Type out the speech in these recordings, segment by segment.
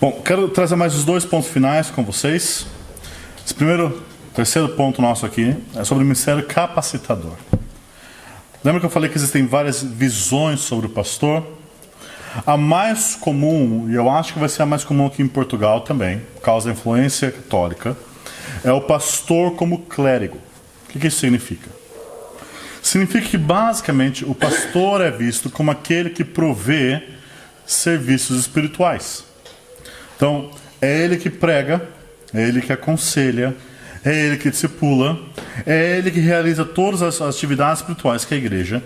Bom, quero trazer mais os 2 pontos finais com vocês. Esse terceiro ponto nosso aqui é sobre o ministério capacitador. Lembra que eu falei que existem várias visões sobre o pastor? A mais comum, e eu acho que vai ser a mais comum aqui em Portugal também, por causa da influência católica, é o pastor como clérigo. O que isso significa? Significa que basicamente o pastor é visto como aquele que provê serviços espirituais. Então, é ele que prega, é ele que aconselha, é ele que discipula, é ele que realiza todas as atividades espirituais que a igreja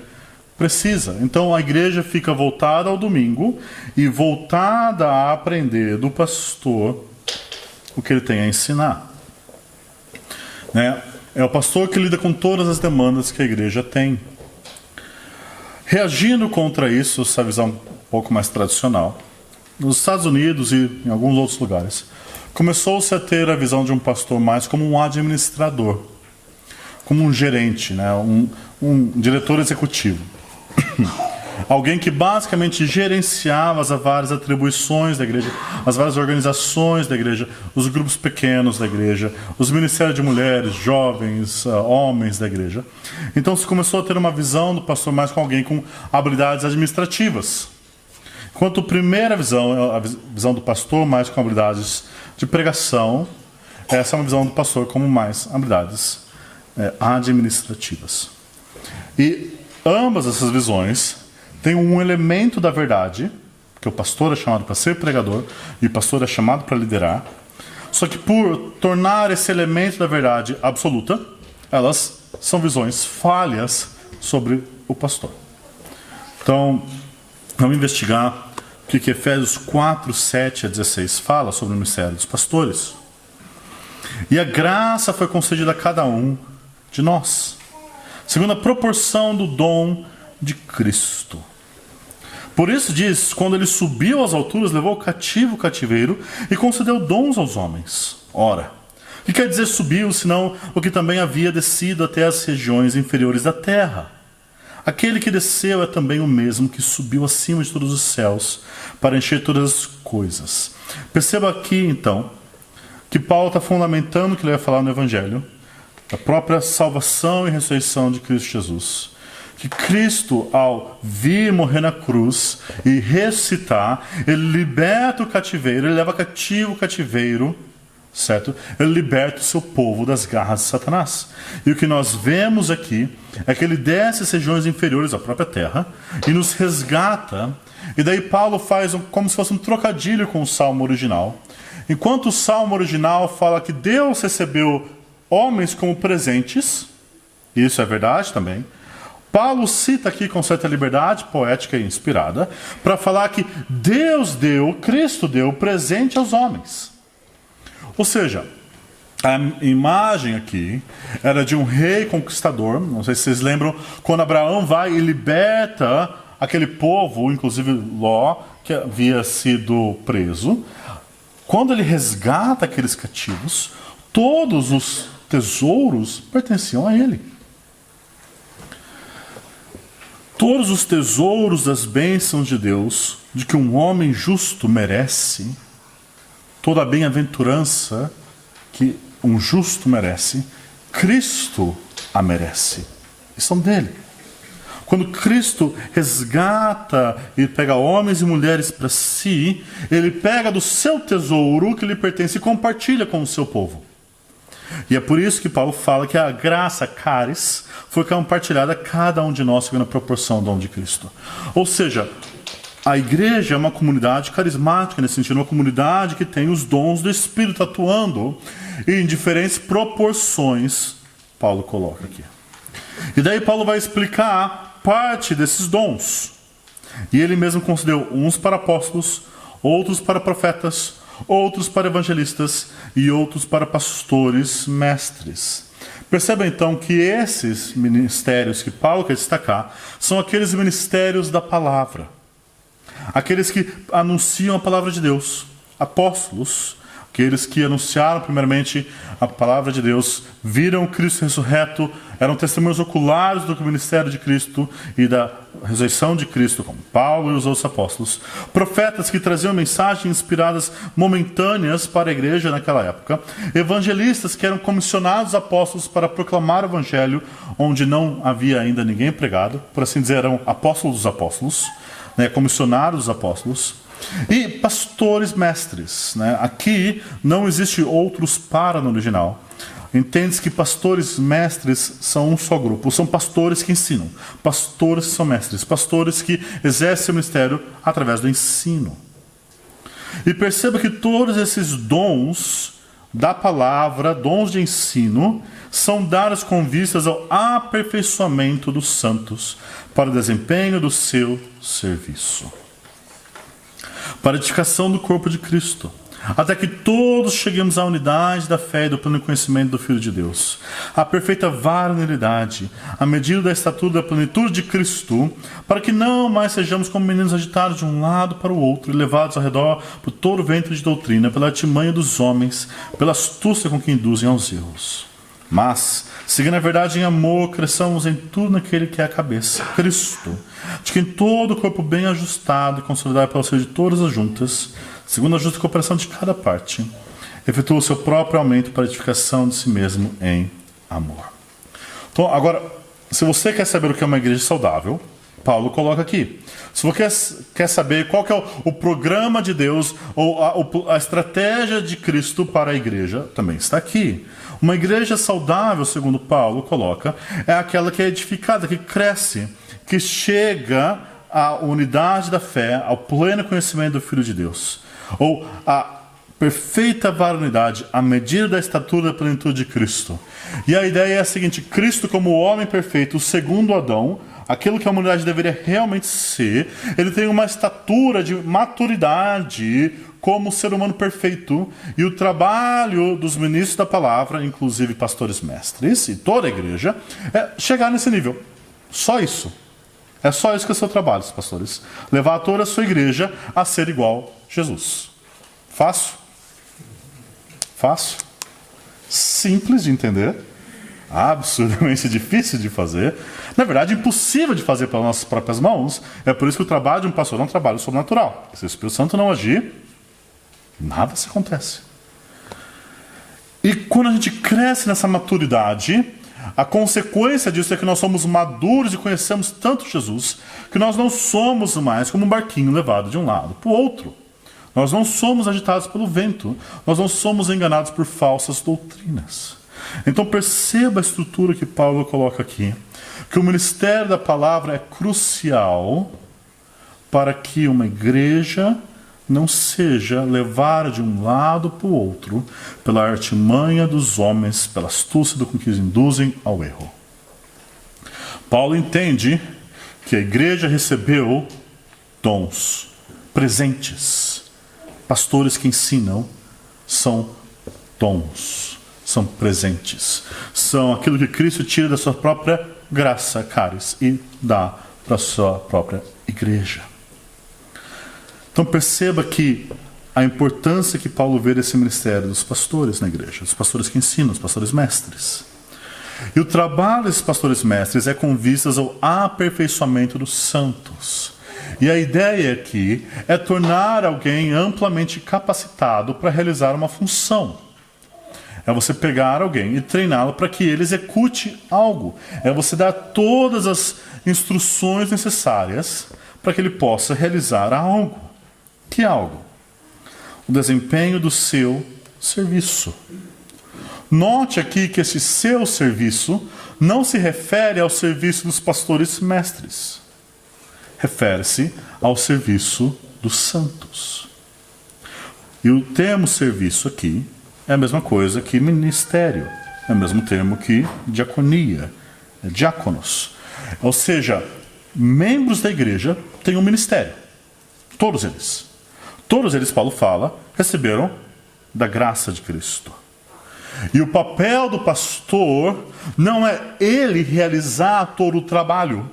precisa. Então, a igreja fica voltada ao domingo e voltada a aprender do pastor o que ele tem a ensinar. É o pastor que lida com todas as demandas que a igreja tem. Reagindo contra isso, essa visão um pouco mais tradicional, nos Estados Unidos e em alguns outros lugares, começou-se a ter a visão de um pastor mais como um administrador, como um gerente, um diretor executivo. Alguém que basicamente gerenciava as várias atribuições da igreja, as várias organizações da igreja, os grupos pequenos da igreja, os ministérios de mulheres, jovens, homens da igreja. Então se começou a ter uma visão do pastor mais com alguém com habilidades administrativas. Enquanto a primeira visão é a visão do pastor mais com habilidades de pregação, essa é uma visão do pastor como mais habilidades administrativas. E ambas essas visões têm um elemento da verdade, que o pastor é chamado para ser pregador e o pastor é chamado para liderar, só que por tornar esse elemento da verdade absoluta, elas são visões falhas sobre o pastor. Então, vamos investigar o que Efésios 4, 7 a 16 fala sobre o ministério dos pastores. E a graça foi concedida a cada um de nós, segundo a proporção do dom de Cristo. Por isso diz, quando ele subiu às alturas, levou cativo o cativeiro e concedeu dons aos homens. Ora, o que quer dizer subiu, senão o que também havia descido até as regiões inferiores da terra? Aquele que desceu é também o mesmo que subiu acima de todos os céus para encher todas as coisas. Perceba aqui, então, que Paulo está fundamentando o que ele vai falar no Evangelho, da própria salvação e ressurreição de Cristo Jesus. Que Cristo, ao vir morrer na cruz e ressuscitar, ele liberta o cativeiro, ele leva cativo o cativeiro, certo? Ele liberta o seu povo das garras de Satanás. E o que nós vemos aqui é que ele desce às regiões inferiores à própria terra e nos resgata. E daí Paulo faz como se fosse um trocadilho com o salmo original. Enquanto o salmo original fala que Deus recebeu homens como presentes, e isso é verdade também, Paulo cita aqui com certa liberdade poética e inspirada para falar que Deus deu, Cristo deu presente aos homens. Ou seja, a imagem aqui era de um rei conquistador. Não sei se vocês lembram, quando Abraão vai e liberta aquele povo, inclusive Ló, que havia sido preso. Quando ele resgata aqueles cativos, todos os tesouros pertenciam a ele. Todos os tesouros das bênçãos de Deus, de que um homem justo merece, toda a bem-aventurança que um justo merece, Cristo a merece. E são dele. Quando Cristo resgata e pega homens e mulheres para si, ele pega do seu tesouro que lhe pertence e compartilha com o seu povo. E é por isso que Paulo fala que a graça, caris, foi compartilhada a cada um de nós segundo a proporção do dom de Cristo. Ou seja, a igreja é uma comunidade carismática nesse sentido, uma comunidade que tem os dons do Espírito atuando em diferentes proporções, Paulo coloca aqui. E daí Paulo vai explicar parte desses dons. E ele mesmo concedeu uns para apóstolos, outros para profetas, outros para evangelistas e outros para pastores, mestres. Perceba então que esses ministérios que Paulo quer destacar são aqueles ministérios da palavra. Aqueles que anunciam a palavra de Deus. Apóstolos Aqueles que anunciaram primeiramente a palavra de Deus, viram Cristo ressurreto, eram testemunhos oculares do ministério de Cristo e da ressurreição de Cristo, como Paulo e os outros apóstolos. Profetas que traziam mensagens inspiradas momentâneas para a igreja naquela época. Evangelistas que eram comissionados apóstolos para proclamar o evangelho onde não havia ainda ninguém pregado. Por assim dizer, eram apóstolos dos apóstolos, né, comissionados dos apóstolos. E pastores mestres, né? Aqui não existe outros para no original. Entende-se que pastores mestres são um só grupo. São pastores que ensinam. Pastores que são mestres. Pastores que exercem o ministério através do ensino. E perceba que todos esses dons da palavra, dons de ensino, são dados com vistas ao aperfeiçoamento dos santos para o desempenho do seu serviço. Para a edificação do corpo de Cristo, até que todos cheguemos à unidade da fé e do pleno conhecimento do Filho de Deus, à perfeita varonilidade, à medida da estatura da plenitude de Cristo, para que não mais sejamos como meninos agitados de um lado para o outro e levados ao redor por todo o vento de doutrina, pela artimanha dos homens, pela astúcia com que induzem aos erros. Mas, seguindo a verdade em amor, cresçamos em tudo naquele que é a cabeça, Cristo, de quem todo o corpo bem ajustado e consolidado pelo auxílio de todas as juntas, segundo a justa cooperação de cada parte, efetua o seu próprio aumento para a edificação de si mesmo em amor. Então, agora, se você quer saber o que é uma igreja saudável, Paulo coloca aqui. Se você quer saber qual que é o programa de Deus ou a estratégia de Cristo para a igreja, também está aqui. Uma igreja saudável, segundo Paulo coloca, é aquela que é edificada, que cresce, que chega à unidade da fé, ao pleno conhecimento do Filho de Deus, ou à perfeita varonilidade, à medida da estatura da plenitude de Cristo. E a ideia é a seguinte: Cristo como o homem perfeito, o segundo Adão, aquilo que a humanidade deveria realmente ser, ele tem uma estatura de maturidade como ser humano perfeito, e o trabalho dos ministros da palavra, inclusive pastores mestres e toda a igreja, é chegar nesse nível. Só isso. É só isso que é o seu trabalho, pastores. Levar toda a sua igreja a ser igual a Jesus. Fácil? Fácil? Simples de entender. Absurdamente difícil de fazer. Na verdade, impossível de fazer pelas nossas próprias mãos. É por isso que o trabalho de um pastor é um trabalho sobrenatural. Se o Espírito Santo não agir, nada se acontece. E quando a gente cresce nessa maturidade, a consequência disso é que nós somos maduros e conhecemos tanto Jesus, que nós não somos mais como um barquinho levado de um lado para o outro. Nós não somos agitados pelo vento. Nós não somos enganados por falsas doutrinas. Então perceba a estrutura que Paulo coloca aqui, que o ministério da palavra é crucial para que uma igreja não seja levada de um lado para o outro pela artimanha dos homens, pela astúcia do que os induzem ao erro. Paulo entende que a igreja recebeu dons, presentes. Pastores que ensinam são dons, são presentes. São aquilo que Cristo tira da sua própria graça, caris, e dá para a sua própria igreja. Então perceba que a importância que Paulo vê desse ministério dos pastores na igreja, dos pastores que ensinam, os pastores mestres. E o trabalho desses pastores mestres é com vistas ao aperfeiçoamento dos santos. E a ideia aqui é tornar alguém amplamente capacitado para realizar uma função. É você pegar alguém e treiná-lo para que ele execute algo. É você dar todas as instruções necessárias para que ele possa realizar algo. Que algo? O desempenho do seu serviço. Note aqui que esse seu serviço não se refere ao serviço dos pastores mestres. Refere-se ao serviço dos santos. E o termo serviço aqui é a mesma coisa que ministério. É o mesmo termo que diaconia. É diáconos. Ou seja, membros da igreja têm um ministério. Todos eles. Todos eles, Paulo fala, receberam da graça de Cristo. E o papel do pastor não é ele realizar todo o trabalho.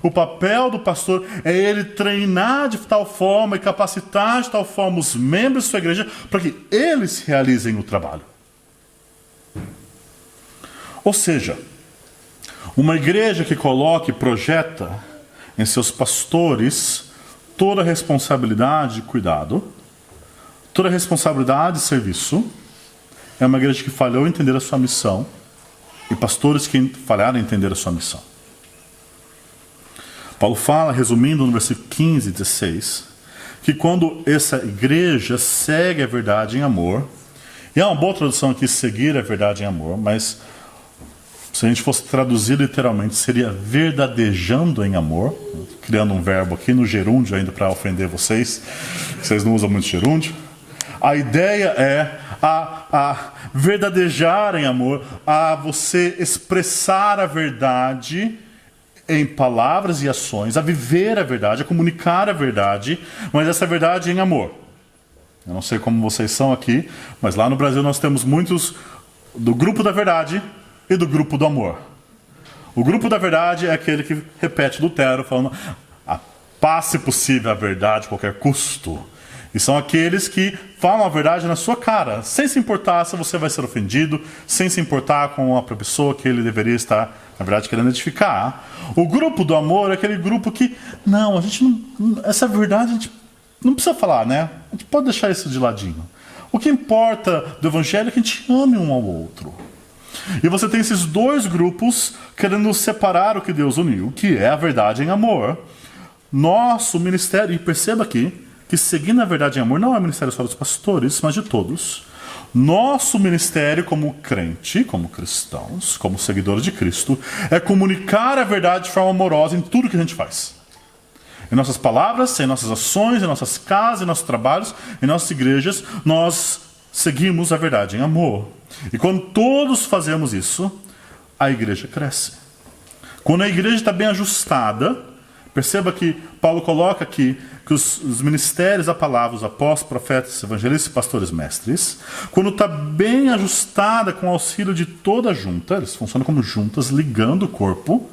O papel do pastor é ele treinar de tal forma e capacitar de tal forma os membros de sua igreja para que eles realizem o trabalho. Ou seja, uma igreja que coloca e projeta em seus pastores toda a responsabilidade de cuidado, toda a responsabilidade de serviço, é uma igreja que falhou em entender a sua missão e pastores que falharam em entender a sua missão. Paulo fala, resumindo no versículo 15 e 16, que quando essa igreja segue a verdade em amor, e há uma boa tradução aqui, seguir a verdade em amor, mas se a gente fosse traduzir literalmente, seria verdadejando em amor, criando um verbo aqui no gerúndio ainda para ofender vocês, vocês não usam muito gerúndio. A ideia é a verdadejar em amor, a você expressar a verdade em palavras e ações, a viver a verdade, a comunicar a verdade, mas essa verdade em amor. Eu não sei como vocês são aqui, mas lá no Brasil nós temos muitos do grupo da verdade e do grupo do amor. O grupo da verdade é aquele que repete Lutero, falando a paz, se possível, a verdade a qualquer custo. E são aqueles que falam a verdade na sua cara, sem se importar se você vai ser ofendido, sem se importar com a pessoa que ele deveria estar, na verdade, querendo edificar. O grupo do amor é aquele grupo que, não, a gente não, essa verdade a gente não precisa falar, né? A gente pode deixar isso de ladinho. O que importa do evangelho é que a gente ame um ao outro. E você tem esses dois grupos querendo separar o que Deus uniu, que é a verdade em amor. Nosso ministério, e perceba aqui, que seguindo a verdade em amor não é ministério só dos pastores, mas de todos. Nosso ministério como crente, como cristãos, como seguidores de Cristo, é comunicar a verdade de forma amorosa em tudo que a gente faz. Em nossas palavras, em nossas ações, em nossas casas, em nossos trabalhos, em nossas igrejas, nós seguimos a verdade em amor. E quando todos fazemos isso, a igreja cresce. Quando a igreja está bem ajustada, perceba que Paulo coloca aqui que os ministérios da palavra, os apóstolos, profetas, evangelistas, pastores, mestres, quando está bem ajustada com o auxílio de toda a junta, eles funcionam como juntas, ligando o corpo,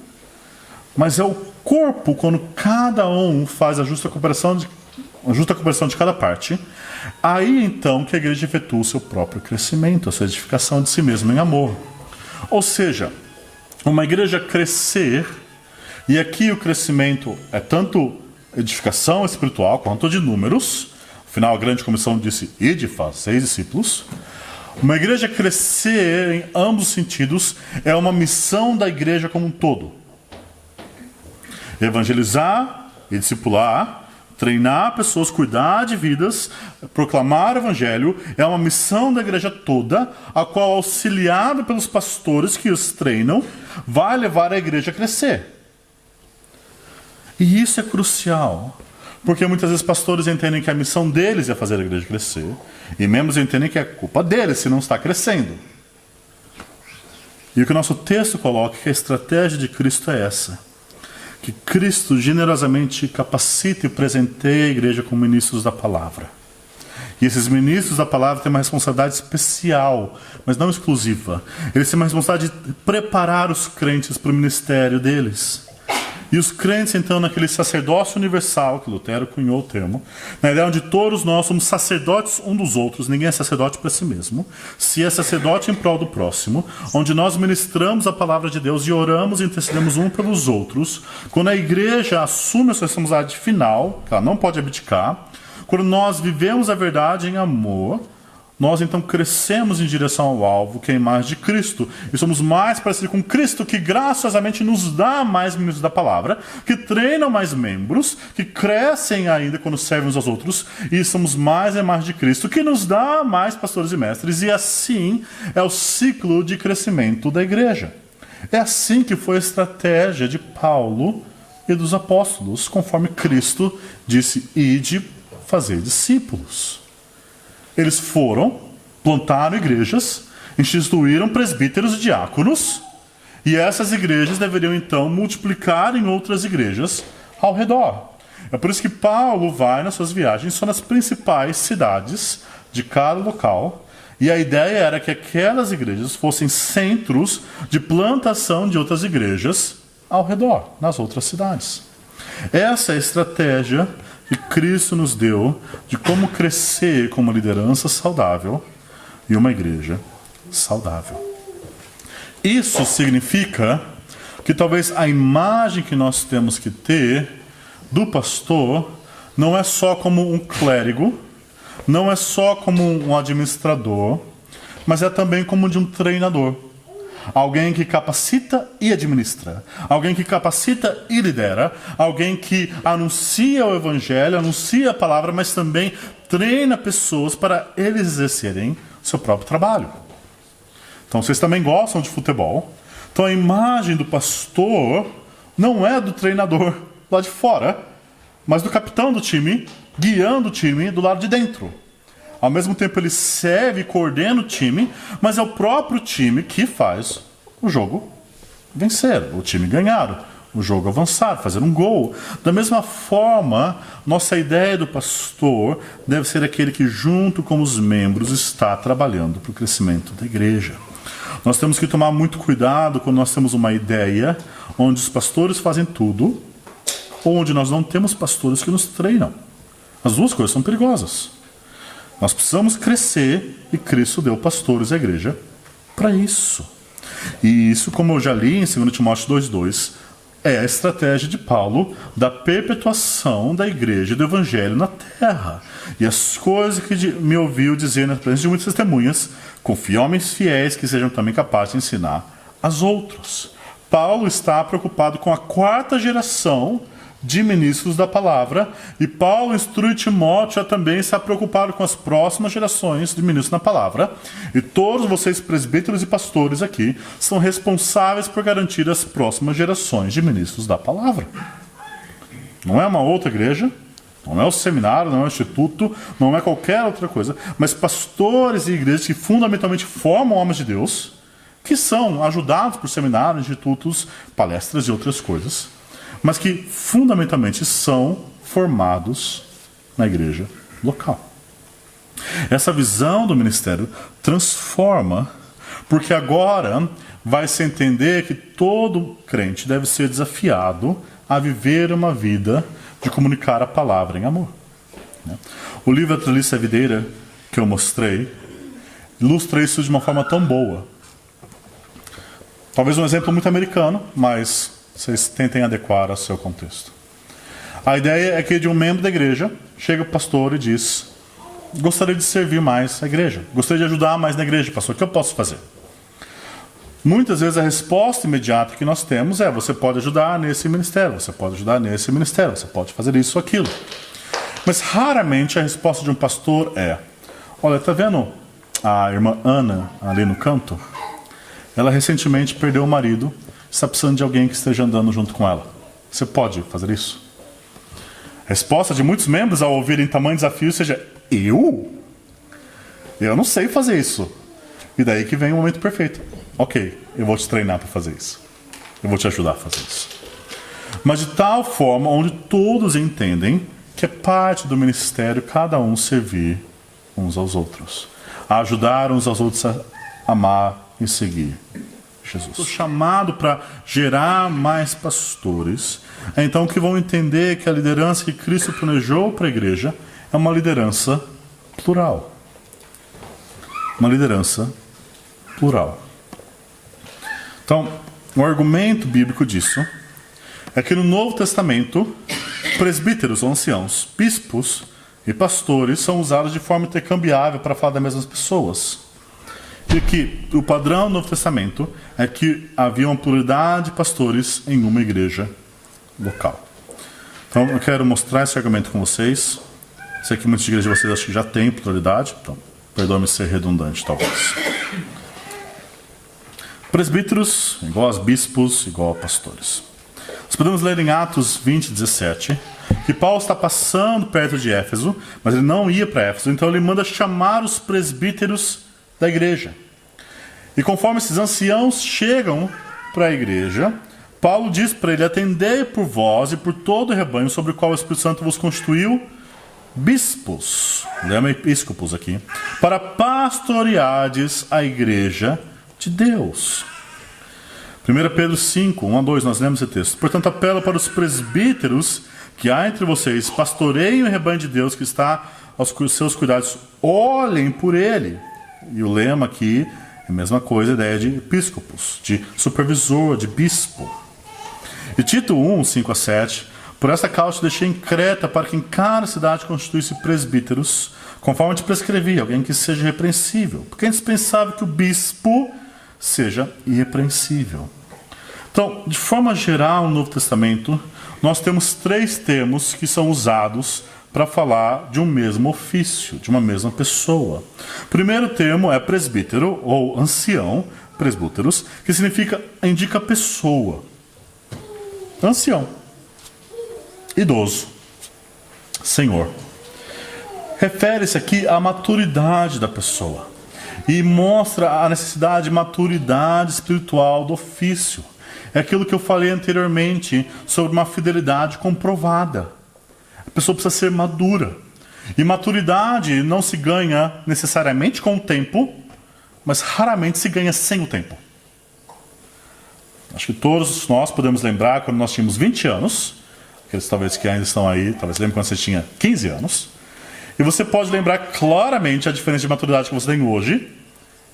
mas é o corpo, quando cada um faz a justa cooperação de cada parte, aí então que a igreja efetua o seu próprio crescimento, a sua edificação de si mesma em amor. Ou seja, uma igreja crescer, e aqui o crescimento é tanto edificação espiritual quanto de números. Afinal, a grande comissão disse: ide, fazeis discípulos. Uma igreja crescer em ambos os sentidos é uma missão da igreja como um todo. Evangelizar e discipular, treinar pessoas, cuidar de vidas, proclamar o evangelho é uma missão da igreja toda, a qual, auxiliado pelos pastores que os treinam, vai levar a igreja a crescer. E isso é crucial, porque muitas vezes pastores entendem que a missão deles é fazer a igreja crescer, e membros entendem que é culpa deles se não está crescendo. E o que o nosso texto coloca, que a estratégia de Cristo é essa: que Cristo generosamente capacita e presenteia a igreja como ministros da palavra. E esses ministros da palavra têm uma responsabilidade especial, mas não exclusiva. Eles têm uma responsabilidade de preparar os crentes para o ministério deles. E os crentes, então, naquele sacerdócio universal, que Lutero cunhou o termo, na ideia onde todos nós somos sacerdotes um dos outros, ninguém é sacerdote para si mesmo, se é sacerdote em prol do próximo, onde nós ministramos a palavra de Deus e oramos e intercedemos um pelos outros, quando a igreja assume a sua responsabilidade final, que ela não pode abdicar, quando nós vivemos a verdade em amor, nós então crescemos em direção ao alvo, que é a imagem de Cristo, e somos mais parecidos com Cristo, que graciosamente nos dá mais ministros da palavra, que treinam mais membros, que crescem ainda quando servem uns aos outros, e somos mais a imagem de Cristo, que nos dá mais pastores e mestres, e assim é o ciclo de crescimento da igreja. É assim que foi a estratégia de Paulo e dos apóstolos, conforme Cristo disse: ide fazer discípulos. Eles foram, plantaram igrejas, instituíram presbíteros e diáconos, e essas igrejas deveriam então multiplicar em outras igrejas ao redor. É por isso que Paulo vai nas suas viagens só nas principais cidades de cada local, e a ideia era que aquelas igrejas fossem centros de plantação de outras igrejas ao redor, nas outras cidades. Essa é a estratégia que Cristo nos deu de como crescer com uma liderança saudável e uma igreja saudável. Isso significa que talvez a imagem que nós temos que ter do pastor não é só como um clérigo, não é só como um administrador, mas é também como de um treinador. Alguém que capacita e administra. Alguém que capacita e lidera. Alguém que anuncia o evangelho, anuncia a palavra, mas também treina pessoas para eles exercerem seu próprio trabalho. Então vocês também gostam de futebol. Então a imagem do pastor não é do treinador lá de fora, mas do capitão do time, guiando o time do lado de dentro. Ao mesmo tempo ele serve e coordena o time, mas é o próprio time que faz o jogo vencer, o time ganhar, o jogo avançar, fazer um gol. Da mesma forma, nossa ideia do pastor deve ser aquele que junto com os membros está trabalhando para o crescimento da igreja. Nós temos que tomar muito cuidado quando nós temos uma ideia onde os pastores fazem tudo, ou onde nós não temos pastores que nos treinam. As duas coisas são perigosas. Nós precisamos crescer e Cristo deu pastores à igreja para isso. E isso, como eu já li em 2 Timóteo 2,2, é a estratégia de Paulo da perpetuação da igreja e do evangelho na terra. E as coisas que me ouviu dizer na presença de muitas testemunhas, confie em homens fiéis que sejam também capazes de ensinar aos outros. Paulo está preocupado com a 4ª geração de ministros da palavra, e Paulo instrui Timóteo a também estar preocupado com as próximas gerações de ministros na palavra, e todos vocês presbíteros e pastores aqui são responsáveis por garantir as próximas gerações de ministros da palavra. Não é uma outra igreja, não é o seminário, não é o instituto, não é qualquer outra coisa, mas pastores e igrejas que fundamentalmente formam homens de Deus, que são ajudados por seminários, institutos, palestras e outras coisas, mas que fundamentalmente são formados na igreja local. Essa visão do ministério transforma, porque agora vai se entender que todo crente deve ser desafiado a viver uma vida de comunicar a palavra em amor. O livro A Treliça Videira, que eu mostrei, ilustra isso de uma forma tão boa. Talvez um exemplo muito americano, mas vocês tentem adequar ao seu contexto. A ideia é que de um membro da igreja chega o pastor e diz: gostaria de servir mais a igreja, gostaria de ajudar mais na igreja, pastor, o que eu posso fazer? Muitas vezes a resposta imediata que nós temos é: você pode ajudar nesse ministério, você pode ajudar nesse ministério, você pode fazer isso ou aquilo. Mas raramente a resposta de um pastor é: olha, tá vendo a irmã Ana ali no canto? Ela recentemente perdeu o marido, está precisando de alguém que esteja andando junto com ela. Você pode fazer isso? A resposta de muitos membros ao ouvirem tamanho desafio seja: eu não sei fazer isso. E daí que vem o momento perfeito. Ok, eu vou te treinar para fazer isso. Eu vou te ajudar a fazer isso. Mas de tal forma onde todos entendem que é parte do ministério cada um servir uns aos outros, a ajudar uns aos outros a amar e seguir Jesus. O chamado para gerar mais pastores é então que vão entender que a liderança que Cristo planejou para a igreja é uma liderança plural. Uma liderança plural. Então, o argumento bíblico disso é que no Novo Testamento, presbíteros ou anciãos, bispos e pastores são usados de forma intercambiável para falar das mesmas pessoas. E que o padrão do Novo Testamento é que havia uma pluralidade de pastores em uma igreja local. Então, eu quero mostrar esse argumento com vocês. Sei que muitas igrejas de vocês acham que já tem pluralidade, então, perdoe-me ser redundante, talvez. Presbíteros, igual a bispos, igual a pastores. Nós podemos ler em Atos 20, 17, que Paulo está passando perto de Éfeso, mas ele não ia para Éfeso, então ele manda chamar os presbíteros da igreja. E conforme esses anciãos chegam para a igreja, Paulo diz para ele: atendei por vós e por todo o rebanho sobre o qual o Espírito Santo vos constituiu bispos, lembra episcopos aqui, para pastoreardes a igreja de Deus. 1 Pedro 5, 1 a 2, nós lemos esse texto. Portanto, apelo para os presbíteros que há entre vocês, pastoreiem o rebanho de Deus que está aos seus cuidados, olhem por ele. E o lema aqui é a mesma coisa, a ideia de episcopos, de supervisor, de bispo. E Tito 1, 5 a 7, por esta causa te deixei em Creta, para que em cada cidade constituísse presbíteros, conforme te prescrevi, alguém que seja irrepreensível, porque é indispensável que o bispo seja irrepreensível. Então, de forma geral, no Novo Testamento, nós temos 3 termos que são usados para falar de um mesmo ofício, de uma mesma pessoa. O primeiro termo é presbítero, ou ancião, presbúteros, que indica pessoa. Ancião. Idoso. Senhor. Refere-se aqui à maturidade da pessoa. E mostra a necessidade de maturidade espiritual do ofício. É aquilo que eu falei anteriormente sobre uma fidelidade comprovada. A pessoa precisa ser madura. E maturidade não se ganha necessariamente com o tempo, mas raramente se ganha sem o tempo. Acho que todos nós podemos lembrar quando nós tínhamos 20 anos, aqueles talvez que ainda estão aí, talvez lembrem quando você tinha 15 anos, e você pode lembrar claramente a diferença de maturidade que você tem hoje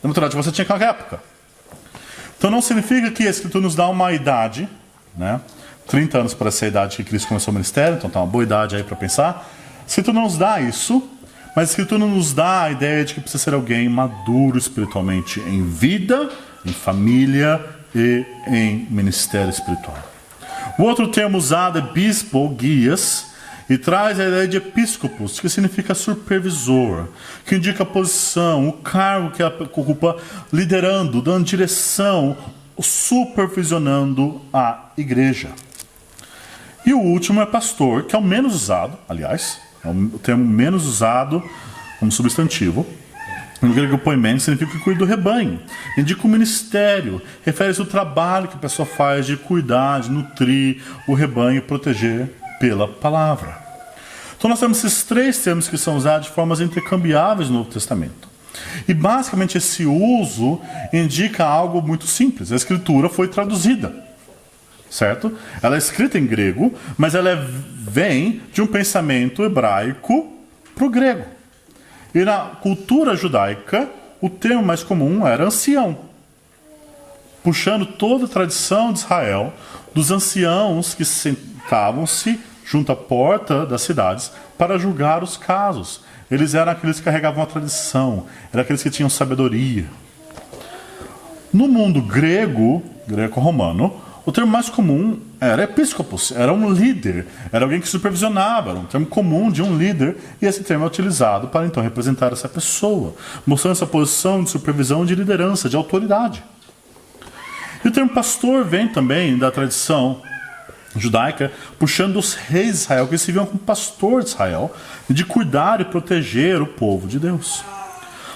da maturidade que você tinha naquela época. Então não significa que a Escritura nos dá uma idade, né? 30 anos para ser a idade que Cristo começou o ministério, então está uma boa idade aí para pensar. A Escritura não nos dá isso, mas a Escritura nos dá a ideia de que precisa ser alguém maduro espiritualmente em vida, em família e em ministério espiritual. O outro termo usado é bispo ou guias, e traz a ideia de episcopos, que significa supervisor, que indica a posição, o cargo que ocupa, liderando, dando direção, supervisionando a igreja. E o último é pastor, que é o menos usado, aliás, é o termo menos usado como substantivo. No grego poimen significa que cuida do rebanho, indica o ministério, refere-se ao trabalho que a pessoa faz de cuidar, de nutrir o rebanho e proteger pela palavra. Então nós temos esses 3 termos que são usados de formas intercambiáveis no Novo Testamento. E basicamente esse uso indica algo muito simples. A Escritura foi traduzida, certo? Ela é escrita em grego, mas ela vem de um pensamento hebraico para o grego. E na cultura judaica, o termo mais comum era ancião, puxando toda a tradição de Israel, dos anciãos que sentavam-se junto à porta das cidades para julgar os casos. Eles eram aqueles que carregavam a tradição, eram aqueles que tinham sabedoria. No mundo greco-romano, o termo mais comum era episcopos, era um líder, era alguém que supervisionava, era um termo comum de um líder, e esse termo é utilizado para então representar essa pessoa, mostrando essa posição de supervisão, de liderança, de autoridade. E o termo pastor vem também da tradição judaica, puxando os reis de Israel, que se viam como pastor de Israel, de cuidar e proteger o povo de Deus.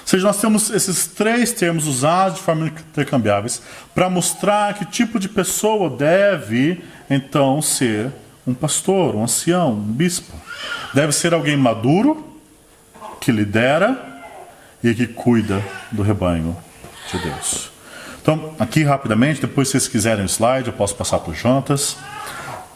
Ou seja, nós temos esses 3 termos usados de forma intercambiáveis para mostrar que tipo de pessoa deve, então, ser um pastor, um ancião, um bispo. Deve ser alguém maduro, que lidera e que cuida do rebanho de Deus. Então, aqui rapidamente, depois se vocês quiserem o slide, eu posso passar para o Jonas.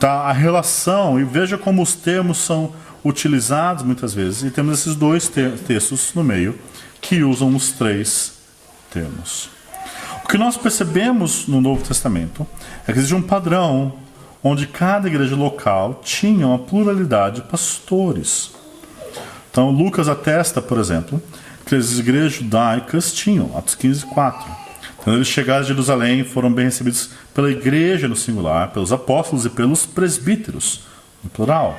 Tá, a relação, e veja como os termos são utilizados muitas vezes, e temos esses 2 textos no meio que usam os 3 termos. O que nós percebemos no Novo Testamento é que existe um padrão onde cada igreja local tinha uma pluralidade de pastores. Então Lucas atesta, por exemplo, que as igrejas judaicas tinham, Atos 15, 4. Quando eles chegaram a Jerusalém, foram bem recebidos pela igreja no singular, pelos apóstolos e pelos presbíteros, no plural.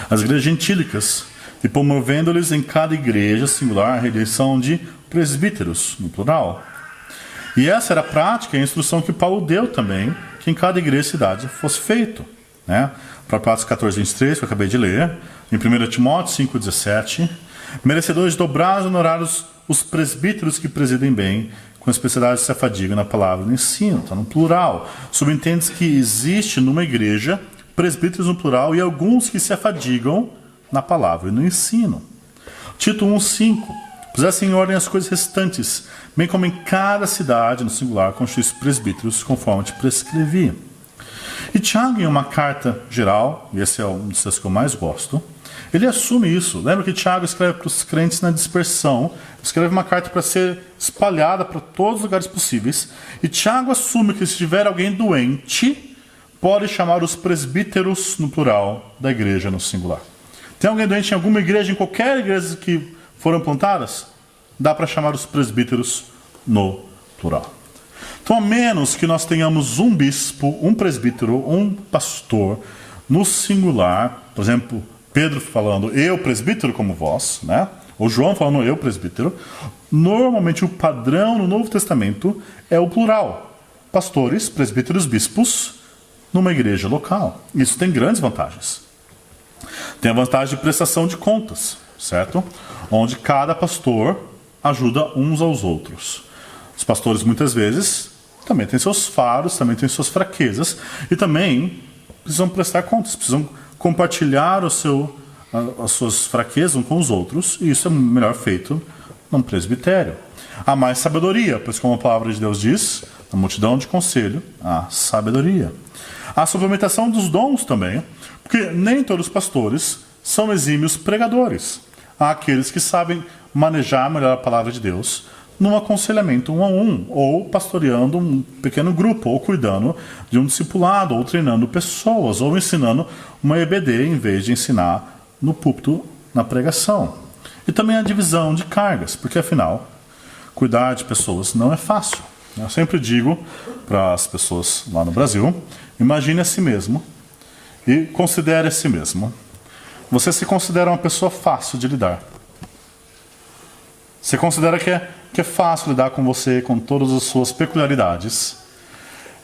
As igrejas gentílicas, e promovendo-lhes em cada igreja singular a eleição de presbíteros, no plural. E essa era a prática e a instrução que Paulo deu também, que em cada igreja e cidade fosse feito. Né? Para Atos 14, 23, que eu acabei de ler, em 1 Timóteo 5, 17, merecedores de dobrados honorários os presbíteros que presidem bem, com especialidade se afadigam na palavra do ensino, está no plural. Subentende-se que existe numa igreja presbíteros no plural e alguns que se afadigam na palavra e no ensino. Tito 1,5. pusessem em ordem as coisas restantes, bem como em cada cidade, no singular, constituísse presbíteros, conforme te prescrevi. E Tiago, em uma carta geral, e esse é um dos textos que eu mais gosto, ele assume isso. Lembra que Tiago escreve para os crentes na dispersão, escreve uma carta para ser espalhada para todos os lugares possíveis, e Tiago assume que se tiver alguém doente, pode chamar os presbíteros, no plural, da igreja no singular. Tem alguém doente em alguma igreja, em qualquer igreja que foram plantadas? Dá para chamar os presbíteros no plural. Então, a menos que nós tenhamos um bispo, um presbítero, um pastor no singular, por exemplo, Pedro falando, eu presbítero como vós, né? Ou João falando, eu presbítero, normalmente o padrão no Novo Testamento é o plural. Pastores, presbíteros, bispos, numa igreja local. Isso tem grandes vantagens. Tem a vantagem de prestação de contas, certo? Onde cada pastor ajuda uns aos outros. Os pastores, muitas vezes, também têm seus faros, também têm suas fraquezas, e também precisam prestar contas, precisam compartilhar as suas fraquezas uns com os outros, e isso é melhor feito num presbitério. Há mais sabedoria, pois como a palavra de Deus diz, na multidão de conselho, há sabedoria. Há a suplementação dos dons também, porque nem todos os pastores são exímios pregadores. Há aqueles que sabem manejar melhor a palavra de Deus num aconselhamento 1 a 1, ou pastoreando um pequeno grupo, ou cuidando de um discipulado, ou treinando pessoas, ou ensinando uma EBD em vez de ensinar no púlpito, na pregação. E também a divisão de cargas, porque afinal, cuidar de pessoas não é fácil. Eu sempre digo para as pessoas lá no Brasil, imagine a si mesmo e considere a si mesmo. Você se considera uma pessoa fácil de lidar. Você considera que é fácil lidar com você, com todas as suas peculiaridades.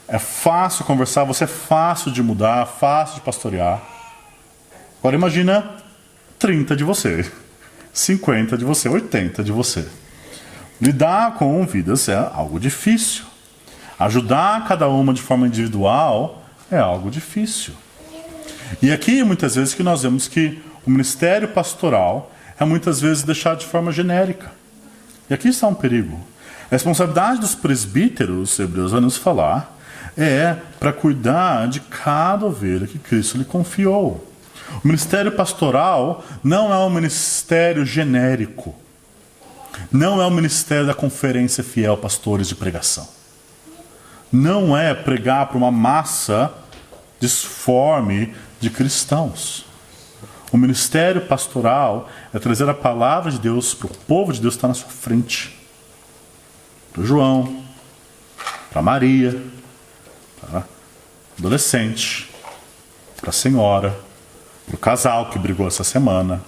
É fácil conversar, você é fácil de mudar, fácil de pastorear. Agora imagina 30 de você, 50 de você, 80 de você. Lidar com vidas é algo difícil. Ajudar cada uma de forma individual é algo difícil. E aqui muitas vezes que nós vemos que o ministério pastoral é muitas vezes deixado de forma genérica. E aqui está um perigo. A responsabilidade dos presbíteros, Hebreus vai nos falar, é para cuidar de cada ovelha que Cristo lhe confiou. O ministério pastoral não é um ministério genérico. Não é o ministério da Conferência Fiel Pastores de Pregação. Não é pregar para uma massa disforme de cristãos. O ministério pastoral é trazer a palavra de Deus para o povo de Deus que está na sua frente. Para o João, para a Maria, para a adolescente, para a senhora, para o casal que brigou essa semana.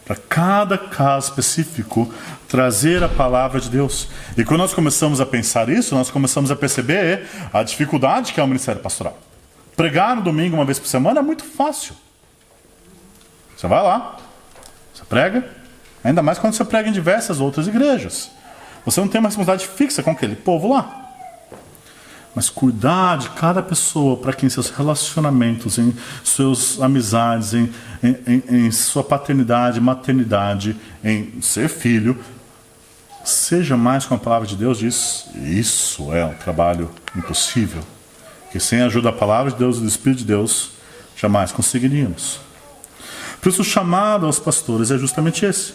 Para cada caso específico, trazer a palavra de Deus. E quando nós começamos a pensar isso, nós começamos a perceber a dificuldade que é o ministério pastoral. Pregar no domingo uma vez por semana é muito fácil. Você vai lá, você prega, ainda mais quando você prega em diversas outras igrejas. Você não tem uma responsabilidade fixa com aquele povo lá. Mas cuidar de cada pessoa para que em seus relacionamentos, em suas amizades, em sua paternidade, maternidade, em ser filho, seja mais com a palavra de Deus, isso é um trabalho impossível. Que sem a ajuda da palavra de Deus e do Espírito de Deus, jamais conseguiríamos. Por isso o chamado aos pastores é justamente esse.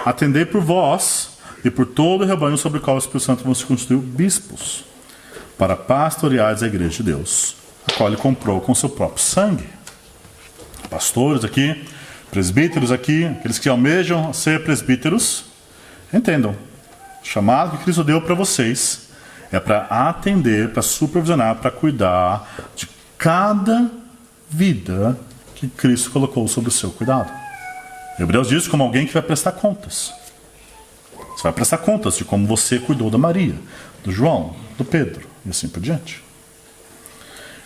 Atender por vós e por todo o rebanho sobre o qual o Espírito Santo vão se constituir bispos, para pastoreares a igreja de Deus, a qual ele comprou com seu próprio sangue. Pastores aqui, presbíteros aqui, aqueles que almejam ser presbíteros, entendam, o chamado que Cristo deu para vocês é para atender, para supervisionar, para cuidar de cada vida que Cristo colocou sob o seu cuidado. Hebreus diz como alguém que vai prestar contas. Você vai prestar contas de como você cuidou da Maria, do João, do Pedro, e assim por diante.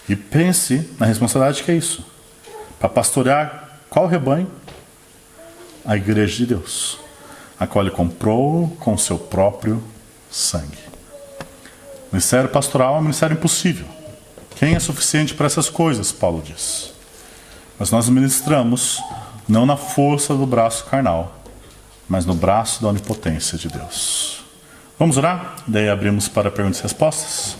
E pense na responsabilidade que é isso. Para pastorear qual rebanho? A igreja de Deus, a qual ele comprou com seu próprio sangue. O ministério pastoral é um ministério impossível. Quem é suficiente para essas coisas, Paulo diz. Mas nós ministramos não na força do braço carnal, mas no braço da onipotência de Deus. Vamos orar? Daí abrimos para perguntas e respostas.